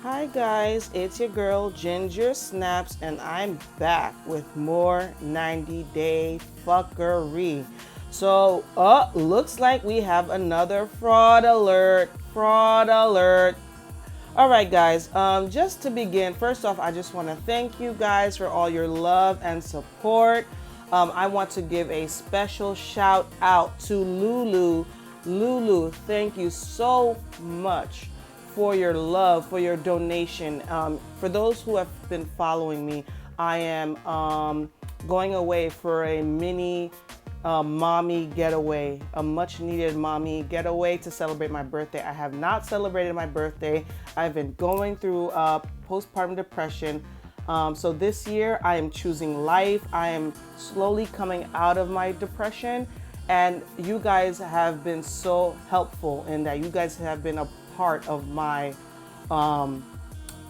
Hi guys, it's your girl Ginger Snaps and I'm back with more 90 Day Fuckery. So, looks like we have another fraud alert. Fraud alert. All right, guys. Just to begin, first off, I just want to thank you guys for all your love and support. I want to give a special shout out to Lulu. Lulu, thank you so much for your love, for your donation. For those who have been following me, I am going away for a mini mommy getaway, a much needed mommy getaway to celebrate my birthday. I have not celebrated my birthday. I've been going through postpartum depression. So this year I am choosing life. I am slowly coming out of my depression. And you guys have been so helpful in that. You guys have been a part of my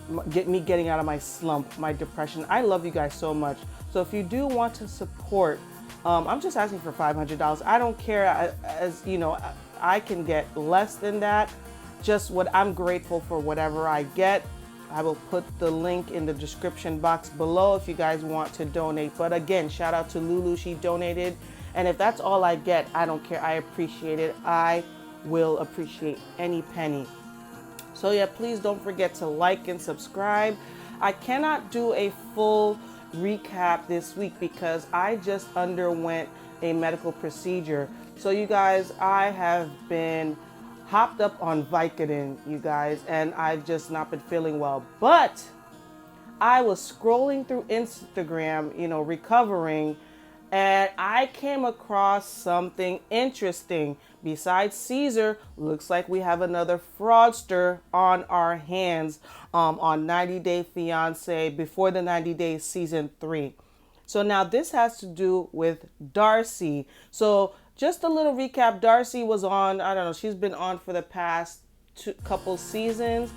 me getting out of my slump, my depression. I love you guys so much. So if you do want to support, I'm just asking for $500. I don't care, as you know, I can get less than that. Just what I'm grateful for, whatever I get. I will put the link in the description box below if you guys want to donate. But again, shout out to Lulu, she donated. And if that's all I get, I don't care. I appreciate it. I will appreciate any penny. So yeah, please don't forget to like and subscribe. I cannot do a full recap this week because I just underwent a medical procedure. So you guys, I have been hopped up on Vicodin, you guys, and I've just not been feeling well. But I was scrolling through Instagram, recovering, and I came across something interesting. Besides Caesar, looks like we have another fraudster on our hands on 90 Day Fiance before the 90 Days season 3. So now this has to do with Darcy. So just a little recap. Darcy was on, I don't know, she's been on for the past couple seasons,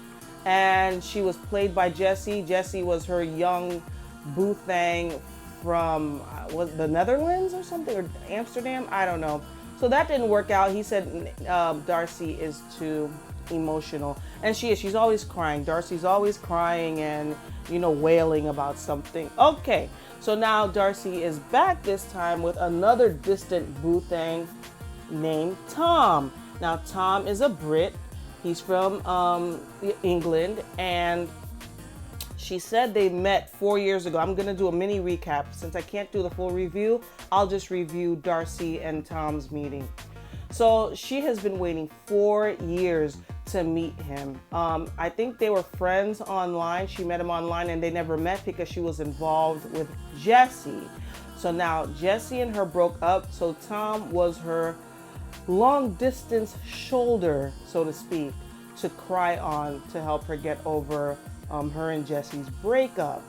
and she was played by Jesse. Jesse was her young boo thang from was the Netherlands or something, or Amsterdam, I don't know. So that didn't work out. He said Darcy is too emotional, and she's always crying. Darcy's always crying and wailing about something. Okay, so now Darcy is back, this time with another distant boo thing named Tom. Now Tom is a Brit. He's from England, and she said they met 4 years ago. I'm going to do a mini recap. Since I can't do the full review, I'll just review Darcy and Tom's meeting. So she has been waiting 4 years to meet him. I think they were friends online. She met him online and they never met because she was involved with Jesse. So now Jesse and her broke up. So Tom was her long distance shoulder, so to speak, to cry on to help her get over her and Jesse's breakup.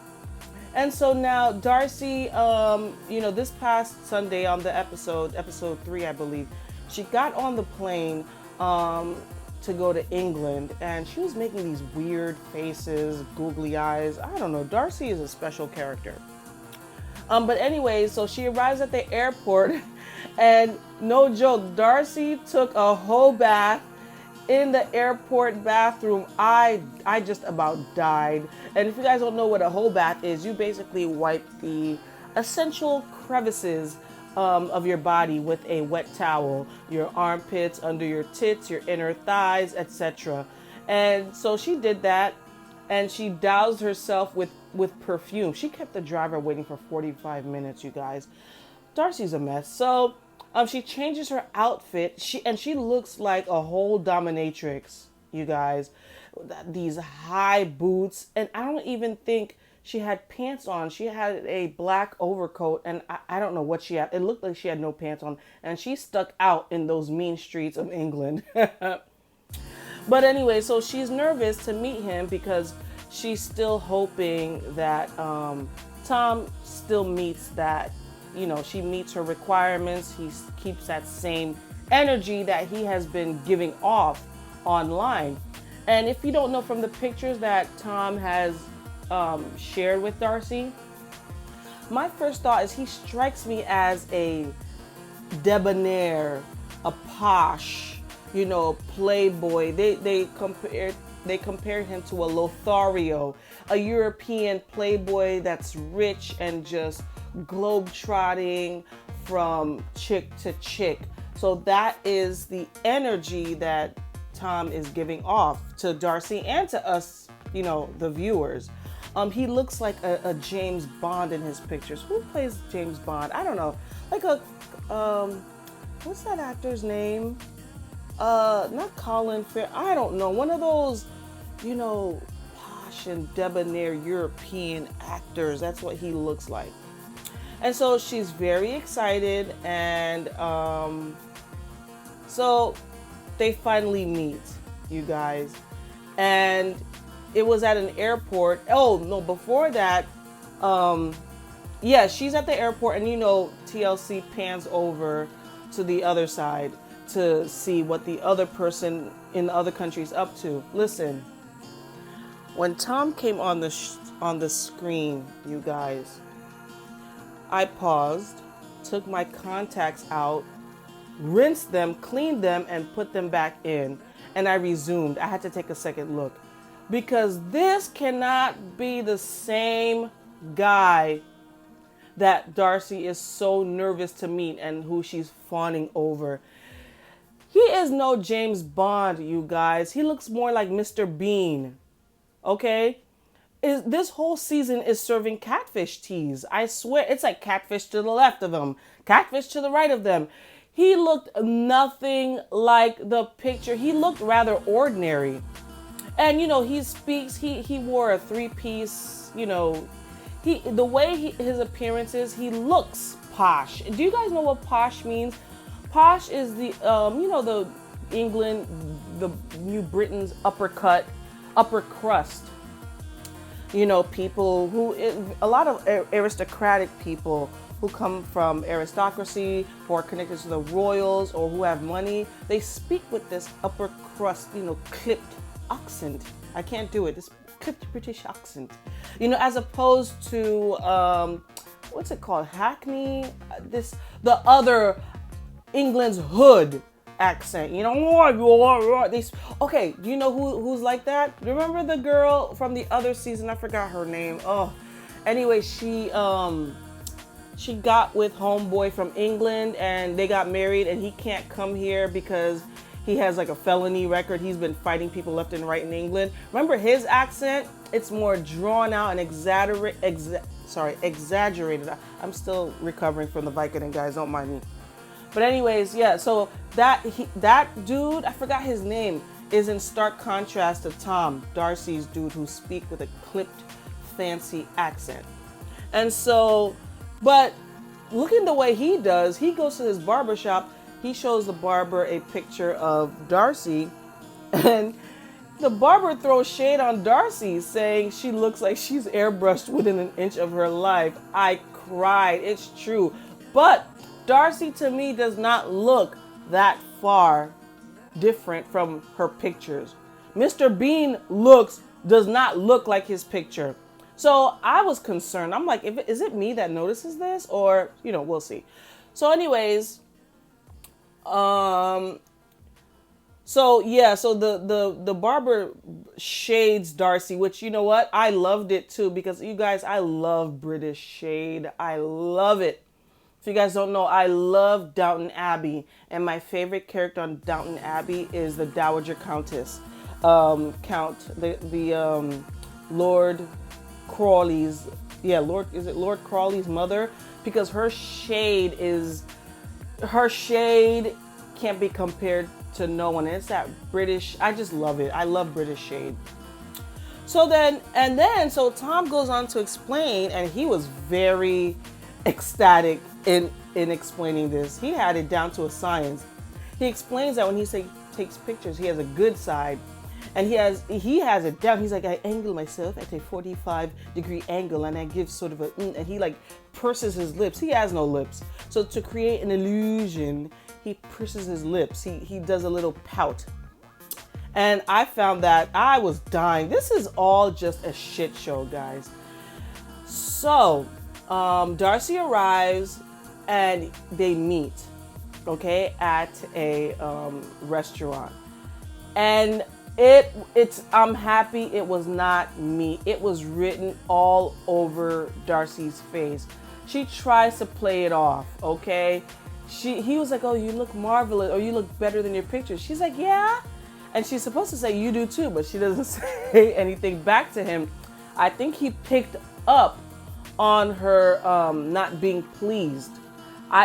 And so now Darcy, this past Sunday on the episode 3, I believe, she got on the plane to go to England, and she was making these weird faces, googly eyes. I don't know. Darcy is a special character. But anyway, so she arrives at the airport, and no joke, Darcy took a whole bath in the airport bathroom. I just about died. And if you guys don't know what a whole bath is, you basically wipe the essential crevices of your body with a wet towel, your armpits, under your tits, your inner thighs, etc. And so she did that, and she doused herself with perfume. She kept the driver waiting for 45 minutes, you guys. Darcy's a mess. So she changes her outfit. She looks like a whole dominatrix, you guys. These high boots, and I don't even think she had pants on. She had a black overcoat, and I don't know what she had. It looked like she had no pants on, and she stuck out in those mean streets of England. But anyway, so she's nervous to meet him because she's still hoping that Tom still meets that. She meets her requirements. He keeps that same energy that he has been giving off online. And if you don't know from the pictures that Tom has shared with Darcy, my first thought is he strikes me as a debonair, a posh, playboy. They compare they compared him to a Lothario, a European playboy that's rich and just globe-trotting from chick to chick. So that is the energy that Tom is giving off to Darcy and to us, you know, the viewers. He looks like a James Bond in his pictures. Who plays James Bond? I don't know. Like a, what's that actor's name? Not Colin Fair. I don't know. One of those, you know, posh and debonair European actors. That's what he looks like. And so she's very excited, and so they finally meet, you guys. And it was at an airport. Oh, no, before that, yeah, she's at the airport, and you know, TLC pans over to the other side to see what the other person in the other country's up to. Listen, when Tom came on the screen, you guys, I paused, took my contacts out, rinsed them, cleaned them, and put them back in. And I resumed. I had to take a second look. Because this cannot be the same guy that Darcy is so nervous to meet and who she's fawning over. He is no James Bond, you guys. He looks more like Mr. Bean. Okay? This whole season is serving catfish teas. I swear, it's like catfish to the left of him, catfish to the right of them. He looked nothing like the picture. He looked rather ordinary. And, you know, he speaks, he wore a three-piece, you know, the way his appearance is, he looks posh. Do you guys know what posh means? Posh is the, you know, the England, the New Britain's upper crust. You know, people who, a lot of aristocratic people who come from aristocracy, who are connected to the royals or who have money, they speak with this upper crust, you know, clipped accent. I can't do it. This clipped British accent. You know, as opposed to, what's it called? Hackney? The other England's hood accent, you know. Okay, do you know who's like that? Remember the girl from the other season? I forgot her name. Oh, anyway, she got with homeboy from England, and they got married, and he can't come here because he has like a felony record. He's been fighting people left and right in England. Remember his accent? It's more drawn out and exaggerated. I'm still recovering from the Vicodin, guys. Don't mind me. But anyways, yeah, so that dude, I forgot his name, is in stark contrast to Tom, Darcy's dude, who speak with a clipped, fancy accent. And so, but looking the way he does, he goes to his barber shop, he shows the barber a picture of Darcy, and the barber throws shade on Darcy, saying she looks like she's airbrushed within an inch of her life. I cried, it's true. But Darcy, to me, does not look that far different from her pictures. Mr. Bean does not look like his picture. So I was concerned. I'm like, is it me that notices this? Or, you know, we'll see. So anyways, so yeah, so the barber shades Darcy, which, you know what? I loved it too, because you guys, I love British shade. I love it. If you guys don't know, I love Downton Abbey, and my favorite character on Downton Abbey is the Dowager Countess, Lord Crawley's, Lord Crawley's mother? Because her shade can't be compared to no one. It's that British, I just love it. I love British shade. So Tom goes on to explain, and he was very ecstatic in explaining this. He had it down to a science. He explains that when he takes pictures, he has a good side, and he has it down. He's like, I angle myself at a 45-degree angle, and I give sort of and he like purses his lips. He has no lips, so to create an illusion, he purses his lips. He does a little pout, and I found that I was dying. This is all just a shit show, guys. So Darcy arrives and they meet, okay, at a restaurant. And I'm happy it was not me. It was written all over Darcy's face. She tries to play it off, okay? He was like, "Oh, you look marvelous, or you look better than your pictures." She's like, "Yeah." And she's supposed to say, "You do too," but she doesn't say anything back to him. I think he picked up on her not being pleased.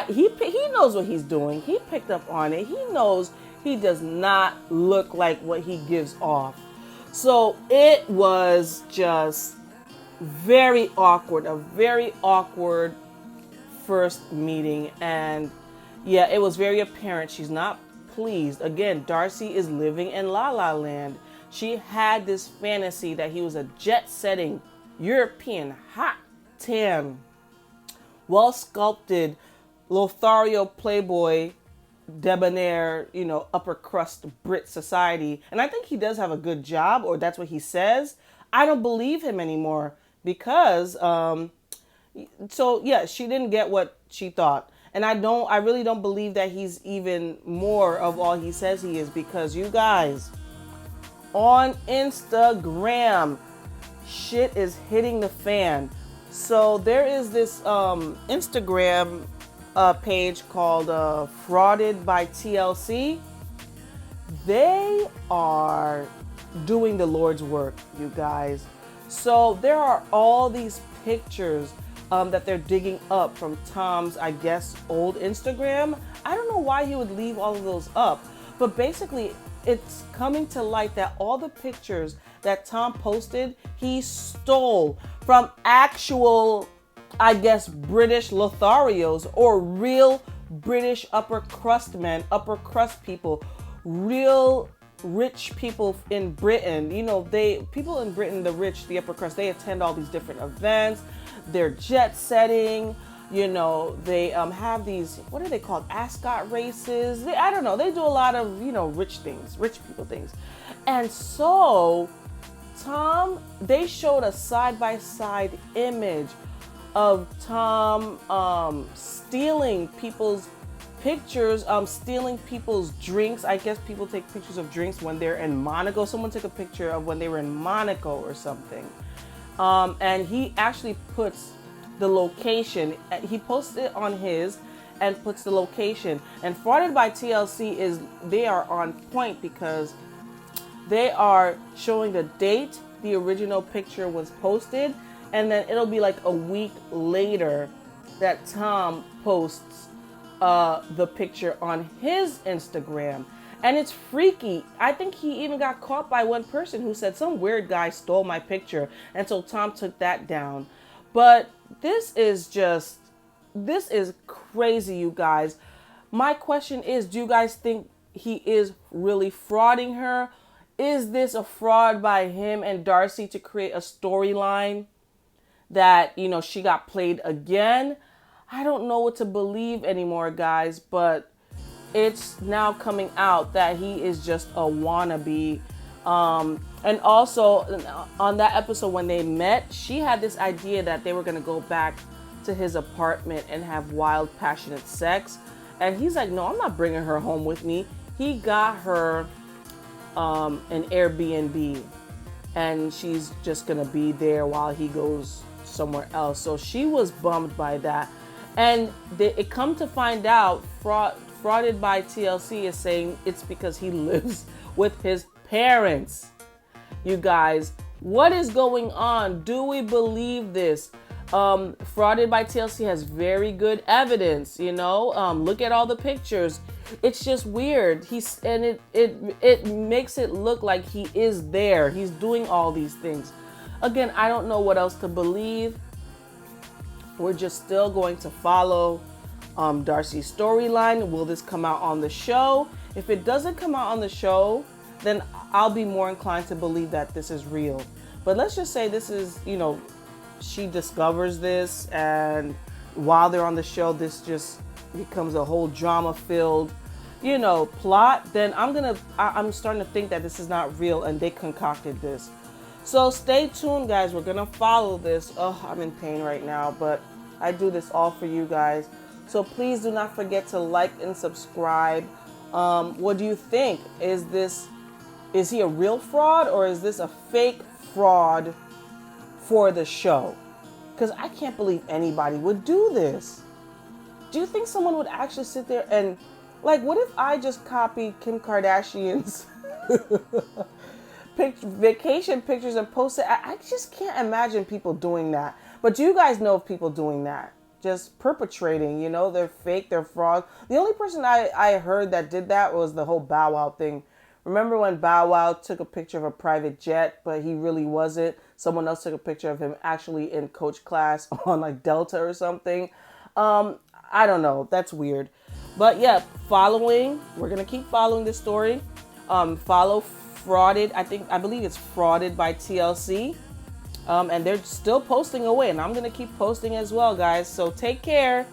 He knows what he's doing. He picked up on it. He knows he does not look like what he gives off. So it was just very awkward, a very awkward first meeting. And yeah, it was very apparent she's not pleased. Again, Darcy is living in La La Land. She had this fantasy that he was a jet-setting European, hot, tan, well-sculpted Lothario playboy, debonair, upper crust Brit society. And I think he does have a good job, or that's what he says. I don't believe him anymore because, so yeah, she didn't get what she thought. And I really don't believe that he's even more of all he says he is, because you guys, on Instagram, shit is hitting the fan. So there is this Instagram page called Frauded by TLC. They are doing the Lord's work, you guys. So there are all these pictures that they're digging up from Tom's, I guess, old Instagram. I don't know why he would leave all of those up, but basically it's coming to light that all the pictures that Tom posted, he stole from actual, I guess, British Lotharios, or real British upper crust men, upper crust people, real rich people in Britain. People in Britain, the rich, the upper crust, they attend all these different events. They're jet setting. They have these, what are they called? Ascot races. I don't know. They do a lot of, rich people things. And so Tom, they showed a side-by-side image of Tom stealing people's pictures, stealing people's drinks. I guess people take pictures of drinks when they're in Monaco. Someone took a picture of when they were in Monaco or something. And he actually puts the location. He posts it on his and puts the location. And Frauded by TLC they are on point, because they are showing the date the original picture was posted, and then it'll be like a week later that Tom posts the picture on his Instagram. And it's freaky. I think he even got caught by one person who said some weird guy stole my picture, and so Tom took that down. But this is crazy, you guys. My question is, do you guys think he is really frauding her? Is this a fraud by him and Darcy to create a storyline that, she got played again? I don't know what to believe anymore, guys, but it's now coming out that he is just a wannabe. And also, on that episode when they met, she had this idea that they were going to go back to his apartment and have wild, passionate sex. And he's like, "No, I'm not bringing her home with me." He got her an Airbnb, and she's just going to be there while he goes somewhere else. So she was bummed by that. And it come to find out, Frauded by TLC is saying it's because he lives with his parents. You guys, what is going on? Do we believe this? Frauded by TLC has very good evidence, look at all the pictures. It's just weird. It makes it look like he is there. He's doing all these things. Again, I don't know what else to believe. We're just still going to follow Darcy's storyline. Will this come out on the show? If it doesn't come out on the show, then I'll be more inclined to believe that this is real. But let's just say this is, she discovers this, and while they're on the show, this just becomes a whole drama-filled, plot. Then I'm starting to think that this is not real and they concocted this. So stay tuned, guys. We're gonna follow this. Oh, I'm in pain right now, but I do this all for you guys. So please do not forget to like and subscribe. What do you think? Is this Is he a real fraud or is this a fake fraud for the show? Because I can't believe anybody would do this. Do you think someone would actually sit there and, like, what if I just copied Kim Kardashian's vacation pictures and post it? I just can't imagine people doing that. But do you guys know of people doing that? Just perpetrating, you know, they're fake, they're fraud. The only person I heard that did that was the whole Bow Wow thing. Remember when Bow Wow took a picture of a private jet, but he really wasn't? Someone else took a picture of him actually in coach class on like Delta or something. I don't know. That's weird. But yeah, we're going to keep following this story. Follow Frauded. I believe it's Frauded by TLC. And they're still posting away, and I'm going to keep posting as well, guys. So take care.